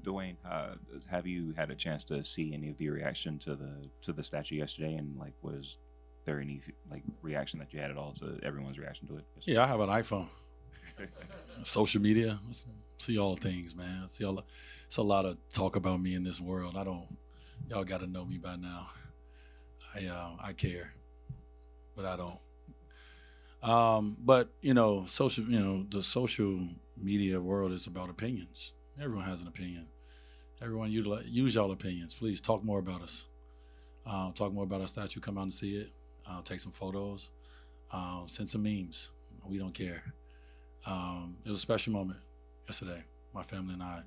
Dwayne, have you had a chance to see any of the reaction to the statue yesterday? And like, was there any like reaction that you had at all to everyone's reaction to it? Yeah, I have an iPhone. Social media, see all things, man. See all. It's a lot of talk about me in this world. I don't. Y'all got to know me by now. I care, but I don't. But the social media world is about opinions. Everyone has an opinion. Everyone use y'all opinions. Please talk more about us. Talk more about our statue. Come out and see it. Take some photos. Send some memes. We don't care. It was a special moment yesterday. My family and I.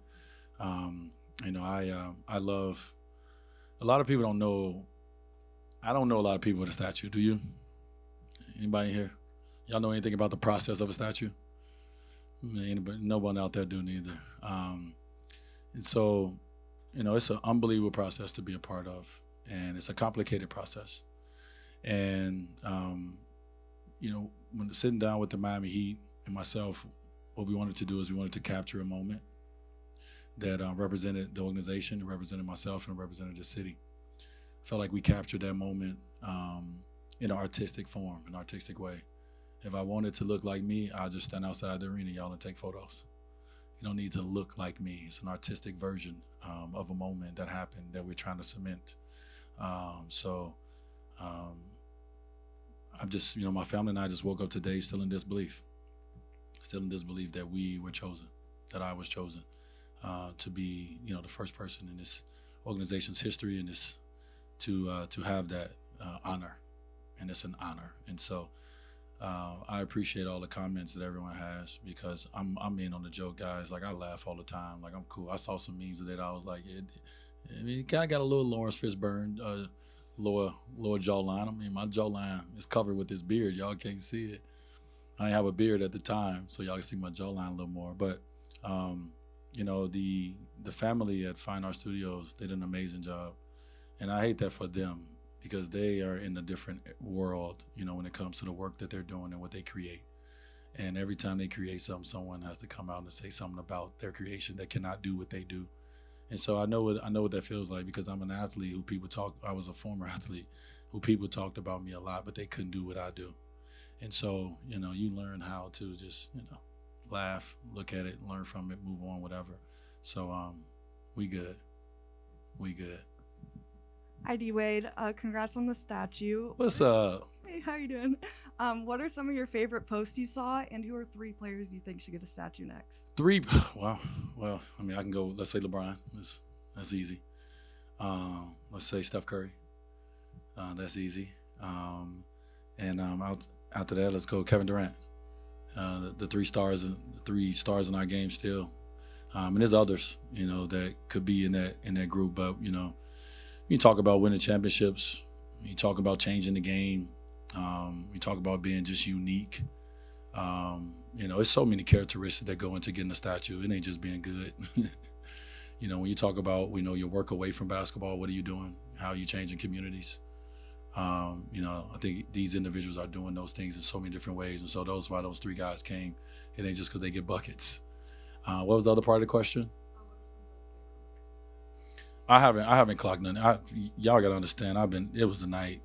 I love. A lot of people don't know. I don't know a lot of people with a statue. Do you? Anybody here? Y'all know anything about the process of a statue? Anybody, no one out there do neither. And so, it's an unbelievable process to be a part of, and it's a complicated process. And when sitting down with the Miami Heat and myself, what we wanted to do is we wanted to capture a moment that represented the organization, represented myself, and represented the city. I felt like we captured that moment in an artistic form, an artistic way. If I wanted to look like me, I'll just stand outside the arena, y'all, and take photos. You don't need to look like me. It's an artistic version of a moment that happened that we're trying to cement. I'm just, my family and I just woke up today still in disbelief that we were chosen, that I was chosen to be, the first person in this organization's history and this to have that honor, and it's an honor. And so I appreciate all the comments that everyone has, because I'm in on the joke, guys. Like, I laugh all the time. Like, I'm cool. I saw some memes today that I was like, it kind of got a little Lawrence Fishburne lower jawline. I mean, my jawline is covered with this beard. Y'all can't see it. I didn't have a beard at the time, so y'all can see my jawline a little more. But the family at Fine Art Studios did an amazing job, and I hate that for them, because they are in a different world, when it comes to the work that they're doing and what they create. And every time they create something, someone has to come out and say something about their creation that cannot do what they do. And so I know what that feels like, because I'm an athlete who people talk. I was a former athlete who people talked about me a lot, but they couldn't do what I do. And so, you learn how to just, laugh, look at it, learn from it, move on, whatever. So we good. ID Wade, congrats on the statue. What's up? Hey, how you doing? What are some of your favorite posts you saw, and who are 3 players you think should get a statue next? 3? Wow. Well, I mean, I can go. Let's say LeBron. That's easy. Let's say Steph Curry. That's easy. After that, let's go Kevin Durant. The 3 stars in our game still. And there's others, that could be in that group. But you talk about winning championships. You talk about changing the game. You talk about being just unique. It's so many characteristics that go into getting a statue. It ain't just being good. When you talk about, your work away from basketball, what are you doing? How are you changing communities? I think these individuals are doing those things in so many different ways. And so why those 3 guys came. It ain't just because they get buckets. What was the other part of the question? I haven't clocked nothing. Y'all gotta understand. It was the night.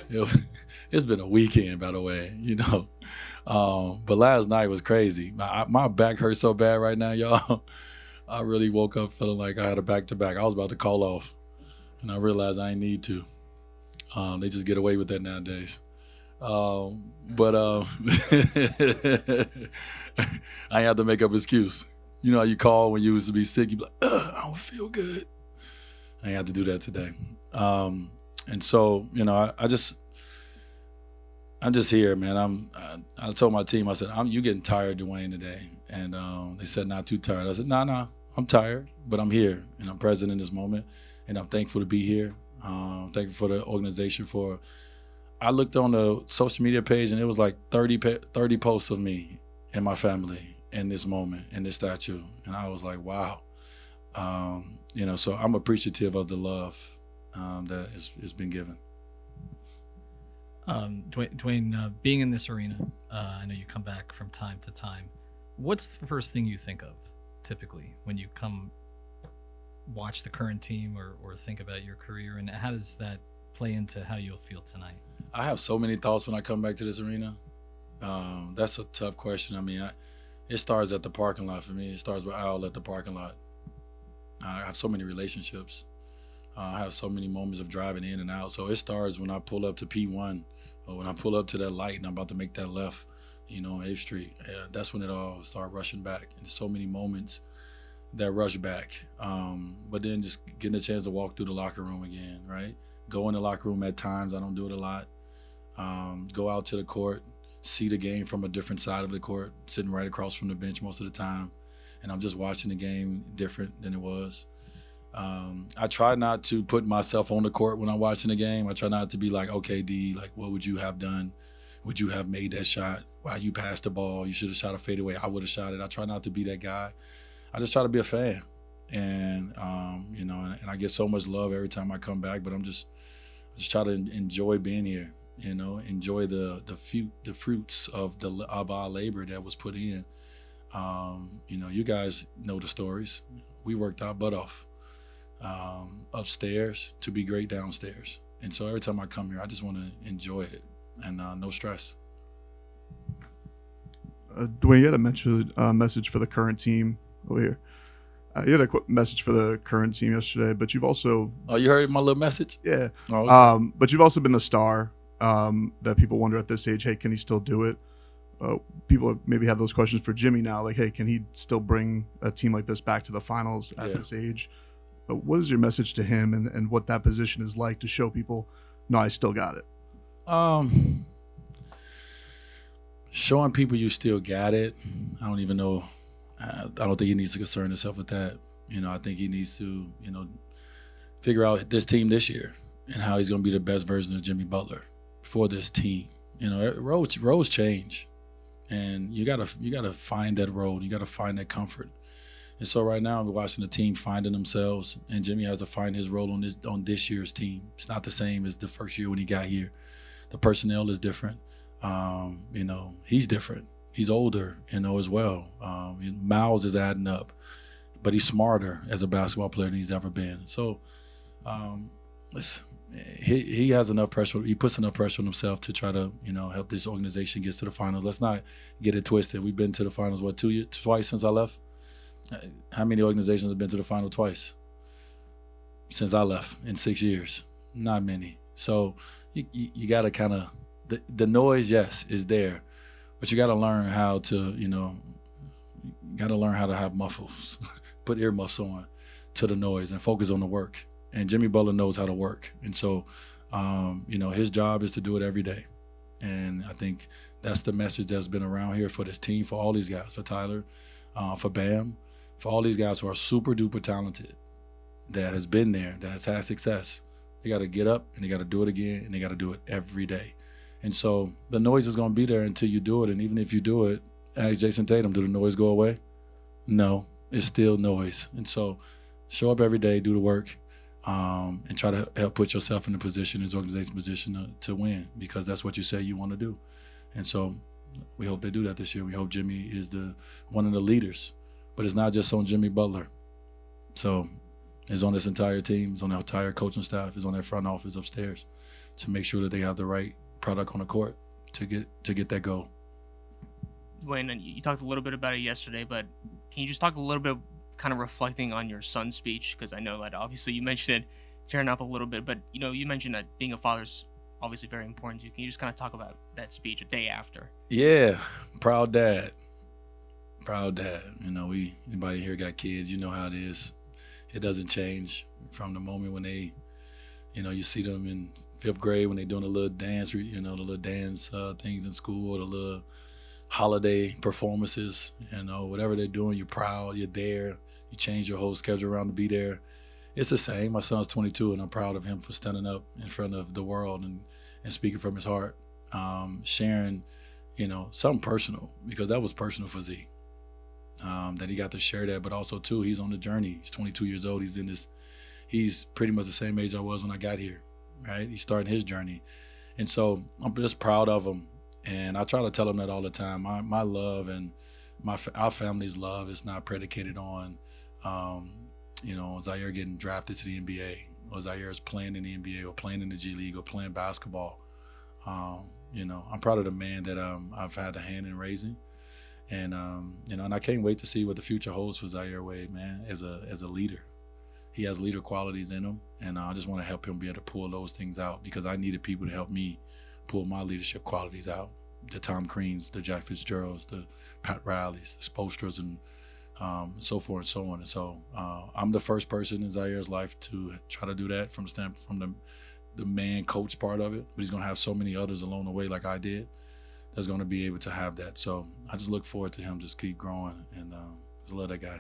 It's been a weekend, by the way, But last night was crazy. My back hurts so bad right now, y'all. I really woke up feeling like I had a back-to-back. I was about to call off, and I realized I didn't need to. They just get away with that nowadays. But I had to make up an excuse. You know how you call when you used to be sick? You be like, I don't feel good. I had to do that today. And so, I'm just here, man. I told my team, I said, you getting tired, Dwyane, today? And they said, not too tired. I said, no, I'm tired, but I'm here, and I'm present in this moment, and I'm thankful to be here. Thankful for the organization I looked on the social media page, and it was like 30 posts of me and my family in this moment, in this statue. And I was like, wow. So I'm appreciative of the love that has been given. Dwyane, being in this arena, I know you come back from time to time. What's the first thing you think of typically when you come watch the current team or think about your career, and how does that play into how you'll feel tonight? I have so many thoughts when I come back to this arena. That's a tough question. I mean, it starts at the parking lot for me. It starts with Al at the parking lot. I have so many relationships. I have so many moments of driving in and out. So it starts when I pull up to P1 or when I pull up to that light and I'm about to make that left, on 8th Street. That's when it all started rushing back. And so many moments that rush back. But then just getting a chance to walk through the locker room again, right? Go in the locker room at times. I don't do it a lot. Go out to the court, see the game from a different side of the court, sitting right across from the bench most of the time. And I'm just watching the game different than it was. I try not to put myself on the court when I'm watching the game. I try not to be like, okay, D, like, what would you have done? Would you have made that shot? Why you passed the ball? You should have shot a fadeaway. I would have shot it. I try not to be that guy. I just try to be a fan. And, and I get so much love every time I come back, but I just try to enjoy being here, enjoy the fruits of our labor that was put in. You guys know the stories. We worked our butt off upstairs to be great downstairs. And so every time I come here, I just want to enjoy it and no stress. Dwyane, you had a message for the current team over here. You had a message for the current team yesterday, but you've also... Oh, you heard my little message? Yeah. Oh, okay. But you've also been the star that people wonder at this age, hey, can he still do it? People maybe have those questions for Jimmy now, like, hey, can he still bring a team like this back to the finals at this age? What is your message to him and what that position is like to show people, no, I still got it? Showing people you still got it, I don't even know. I don't think he needs to concern himself with that. I think he needs to, figure out this team this year and how he's going to be the best version of Jimmy Butler for this team. Roads change, and you gotta find that road. You gotta find that comfort. And so right now we're watching the team finding themselves, and Jimmy has to find his role on this year's team. It's not the same as the first year when he got here. The personnel is different. He's different. He's older, as well. Miles is adding up, but he's smarter as a basketball player than he's ever been. So he has enough pressure. He puts enough pressure on himself to try to, help this organization get to the finals. Let's not get it twisted. We've been to the finals, twice since I left? How many organizations have been to the final twice since I left in 6 years? Not many. So you got to kind of, the noise, yes, is there. But you got to learn how to, have muffles, put earmuffs on to the noise and focus on the work. And Jimmy Butler knows how to work. And so, his job is to do it every day. And I think that's the message that's been around here for this team, for all these guys, for Tyler, for Bam, for all these guys who are super duper talented, that has been there, that has had success. They got to get up and they got to do it again, and they got to do it every day. And so the noise is going to be there until you do it. And even if you do it, ask Jason Tatum, do the noise go away? No, it's still noise. And so show up every day, do the work, and try to help put yourself in the position, this organization's position to win, because that's what you say you want to do. And so we hope they do that this year. We hope Jimmy is one of the leaders. But it's not just on Jimmy Butler. So it's on this entire team, it's on the entire coaching staff, it's on their front office upstairs to make sure that they have the right product on the court to get that goal. Dwyane, you talked a little bit about it yesterday, but can you just talk a little bit, kind of reflecting on your son's speech? Because I know that obviously you mentioned it tearing up a little bit, but you mentioned that being a father's obviously very important to you. Can you just kind of talk about that speech a day after? Yeah, proud dad. Anybody here got kids, you know how it is. It doesn't change from the moment when they, you see them in 5th grade when they're doing a little dance, the little dance things in school, or the little holiday performances, whatever they're doing, you're proud, you're there, you change your whole schedule around to be there. It's the same. My son's 22, and I'm proud of him for standing up in front of the world and speaking from his heart, sharing, something personal, because that was personal for Z. That he got to share that, but also too, he's on the journey. He's 22 years old. He's pretty much the same age I was when I got here, right? He's starting his journey. And so I'm just proud of him. And I try to tell him that all the time. My love and our family's love is not predicated on, Zaire getting drafted to the NBA, or Zaire is playing in the NBA or playing in the G League or playing basketball. I'm proud of the man that I've had a hand in raising, and and I can't wait to see what the future holds for Zaire Wade, man, as a leader. He has leader qualities in him, and I just want to help him be able to pull those things out, because I needed people to help me pull my leadership qualities out. The Tom Creans, the Jack Fitzgeralds, the Pat Rileys, the Spoelstras, and so forth and so on. And so I'm the first person in Zaire's life to try to do that from the man coach part of it, but he's going to have so many others along the way like I did that's going to be able to have that. So I just look forward to him just keep growing, and I love that guy.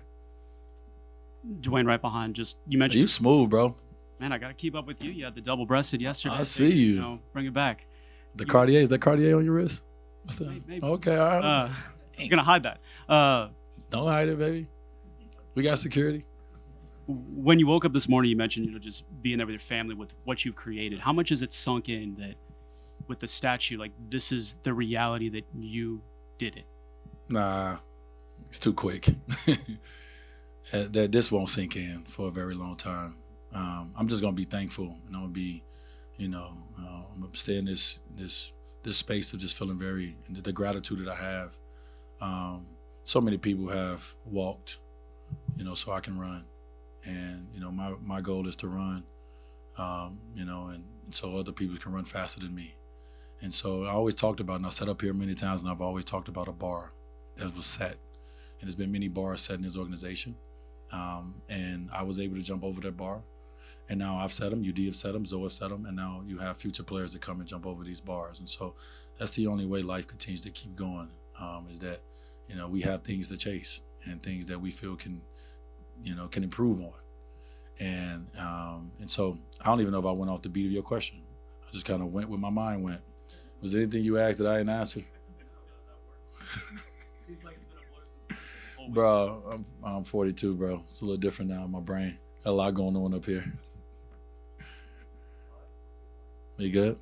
Dwyane, right behind. Just you mentioned You smooth, bro. Man, I got to keep up with you. You had the double-breasted yesterday. I see you. Bring it back. The Cartier, is that Cartier on your wrist? What's that? Maybe. Okay, all right. I'm gonna hide that. Don't hide it, baby. We got security. When you woke up this morning, you mentioned just being there with your family with what you've created. How much has it sunk in that with the statue, like this is the reality that you did it? Nah, it's too quick. That this won't sink in for a very long time. I'm just gonna be thankful, and I'm gonna be, I'm gonna stay in this space of just feeling the gratitude that I have. So many people have walked, so I can run, and my goal is to run, and so other people can run faster than me. And so I always talked about, and I sat up here many times, and I've always talked about a bar that was set, and there's been many bars set in this organization. And I was able to jump over that bar, and now I've set them, UD have set them, Zoe have set them, and now you have future players that come and jump over these bars. And so that's the only way life continues to keep going, is that, we have things to chase and things that we feel can improve on. And so I don't even know if I went off the beat of your question. I just kind of went where my mind went. Was there anything you asked that I didn't answer? Seems like it's been a blur since this whole week. Bro, I'm 42, bro. It's a little different now in my brain. Got a lot going on up here. You good?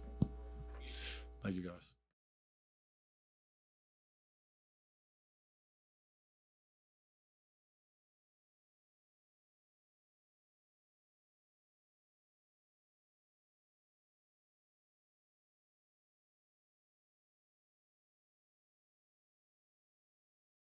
Thank you, guys.